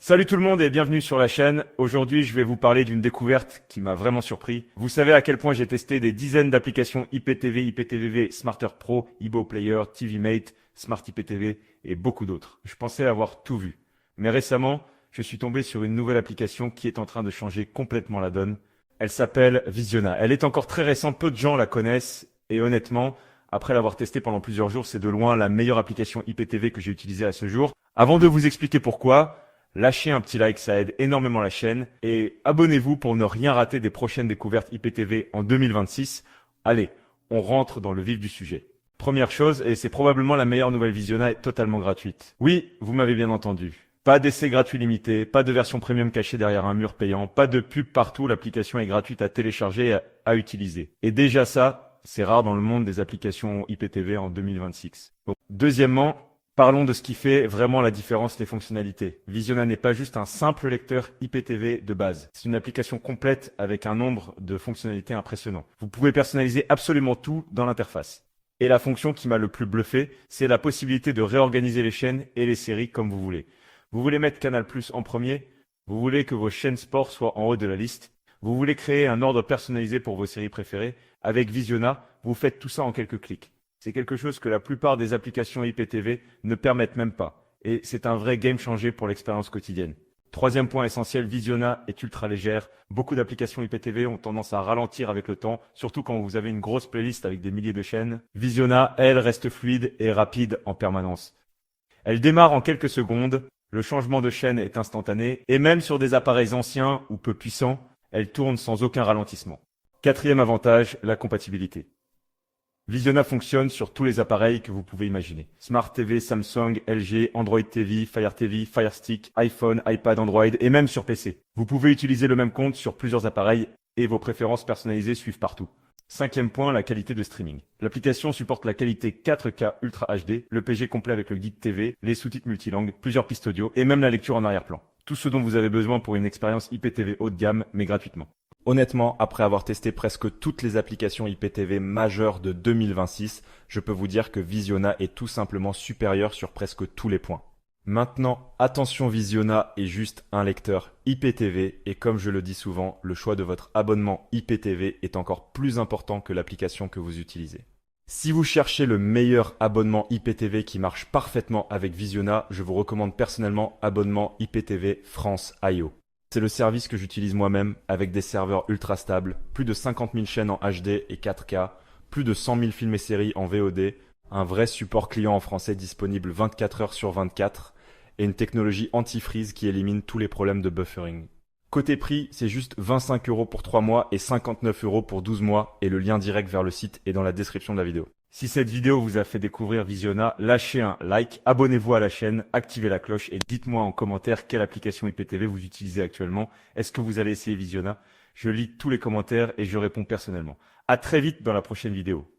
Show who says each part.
Speaker 1: Salut tout le monde et bienvenue sur la chaîne. Aujourd'hui, je vais vous parler d'une découverte qui m'a vraiment surpris. Vous savez à quel point j'ai testé des dizaines d'applications IPTV, IPTV, Smarter Pro, Ibo Player, TVMate, Smart IPTV et beaucoup d'autres. Je pensais avoir tout vu. Mais récemment, je suis tombé sur une nouvelle application qui est en train de changer complètement la donne. Elle s'appelle Visiona. Elle est encore très récente, peu de gens la connaissent et honnêtement, après l'avoir testée pendant plusieurs jours, c'est de loin la meilleure application IPTV que j'ai utilisée à ce jour. Avant de vous expliquer pourquoi, lâchez un petit like, ça aide énormément la chaîne. Et abonnez-vous pour ne rien rater des prochaines découvertes IPTV en 2026. Allez, on rentre dans le vif du sujet. Première chose, et c'est probablement la meilleure nouvelle Visiona, est totalement gratuite. Oui, vous m'avez bien entendu. Pas d'essai gratuit limité, pas de version premium cachée derrière un mur payant, pas de pub partout, l'application est gratuite à télécharger et à utiliser. Et déjà ça, c'est rare dans le monde des applications IPTV en 2026. Bon. Deuxièmement, parlons de ce qui fait vraiment la différence, les fonctionnalités. Visiona n'est pas juste un simple lecteur IPTV de base. C'est une application complète avec un nombre de fonctionnalités impressionnant. Vous pouvez personnaliser absolument tout dans l'interface. Et la fonction qui m'a le plus bluffé, c'est la possibilité de réorganiser les chaînes et les séries comme vous voulez. Vous voulez mettre Canal+ en premier, vous voulez que vos chaînes sport soient en haut de la liste, vous voulez créer un ordre personnalisé pour vos séries préférées. Avec Visiona, vous faites tout ça en quelques clics. C'est quelque chose que la plupart des applications IPTV ne permettent même pas. Et c'est un vrai game changer pour l'expérience quotidienne. Troisième point essentiel, Visiona est ultra légère. Beaucoup d'applications IPTV ont tendance à ralentir avec le temps, surtout quand vous avez une grosse playlist avec des milliers de chaînes. Visiona, elle, reste fluide et rapide en permanence. Elle démarre en quelques secondes, le changement de chaîne est instantané, et même sur des appareils anciens ou peu puissants, elle tourne sans aucun ralentissement. Quatrième avantage, la compatibilité. Visiona fonctionne sur tous les appareils que vous pouvez imaginer. Smart TV, Samsung, LG, Android TV, Fire TV, Fire Stick, iPhone, iPad, Android et même sur PC. Vous pouvez utiliser le même compte sur plusieurs appareils et vos préférences personnalisées suivent partout. Cinquième point, la qualité de streaming. L'application supporte la qualité 4K Ultra HD, le PG complet avec le guide TV, les sous-titres multilangues, plusieurs pistes audio et même la lecture en arrière-plan. Tout ce dont vous avez besoin pour une expérience IPTV haut de gamme mais gratuitement. Honnêtement, après avoir testé presque toutes les applications IPTV majeures de 2026, je peux vous dire que Visiona est tout simplement supérieur sur presque tous les points. Maintenant, attention, Visiona est juste un lecteur IPTV et comme je le dis souvent, le choix de votre abonnement IPTV est encore plus important que l'application que vous utilisez. Si vous cherchez le meilleur abonnement IPTV qui marche parfaitement avec Visiona, je vous recommande personnellement abonnement IPTV France IO. C'est le service que j'utilise moi-même avec des serveurs ultra stables, plus de 50 000 chaînes en HD et 4K, plus de 100 000 films et séries en VOD, un vrai support client en français disponible 24 heures sur 24 et une technologie anti-freeze qui élimine tous les problèmes de buffering. Côté prix, c'est juste 25 € pour 3 mois et 59 € pour 12 mois et le lien direct vers le site est dans la description de la vidéo. Si cette vidéo vous a fait découvrir Visiona, lâchez un like, abonnez-vous à la chaîne, activez la cloche et dites-moi en commentaire quelle application IPTV vous utilisez actuellement. Est-ce que vous allez essayer Visiona? Je lis tous les commentaires et je réponds personnellement. À très vite dans la prochaine vidéo.